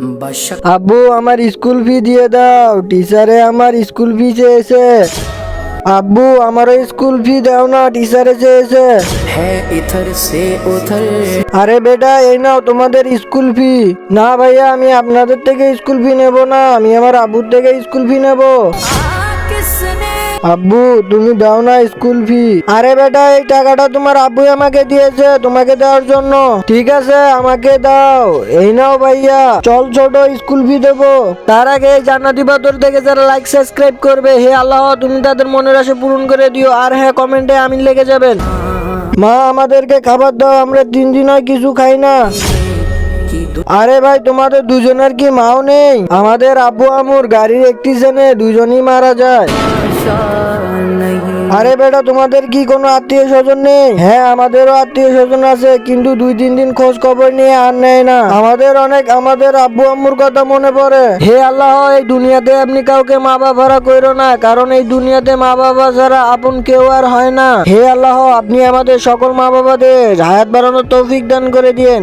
আব্বু আমার স্কুল ফি দিয়ে দাও, টিচারে আমার স্কুল ফি চেয়েছে। আব্বু আমারও স্কুল ফি দাও না, টিচারে চেয়েছে। আরে বেটা এই নাও তোমাদের স্কুল ফি। না ভাইয়া আমি আপনাদের থেকে স্কুল ফি নেব না, আমি আমার আব্বুর থেকে স্কুল ফি নেব। আব্বু তুমি দাও না স্কুল ফি। আরে বেটা এই টাকাটা তোমার আব্বু আমাকে দিয়েছে তোমাকে দেওয়ার জন্য। ঠিক আছে আমাকে দাও, এই নাও ভাইয়া। চল ছোট স্কুল ফি দেবো। তার আগে এই জান্নাতি পাথর থেকে যারা লাইক সাবস্ক্রাইব করবে, হে আল্লাহ তুমি তাদের মনের আশা পূরণ করে দিও। আর হ্যাঁ কমেন্টে আমিন লেগে যাবেন। মা আমাদেরকে খাবার দাও, আমরা 3 দিন হয় কিছু খাই না। আরে ভাই তোমাদের দুজনের কি মাও নেই? আমাদের আব্বু আম্মুর গাড়ির অ্যাক্সিডেন্টে দুজনই মারা যায়। আরে বেটা তোমাদের কি কোনো আত্মীয় স্বজন নেই? হ্যাঁ আমাদেরও আত্মীয় স্বজন আছে, কিন্তু 2-3 দিন খোঁজ খবর নিয়ে আর নেয় না। আমাদের অনেক আমাদের আব্বু আম্মুর কথা মনে পড়ে। হে আল্লাহ এই দুনিয়াতে আপনি কাউকে মা বাবারা কইরো না, কারণ এই দুনিয়াতে মা বাবা ছাড়া আপন কেউ আর হয় না। হে আল্লাহ আপনি আমাদের সকল মা বাবাদের হায়াত বাড়ানোর তৌফিক দান করে দিয়েন।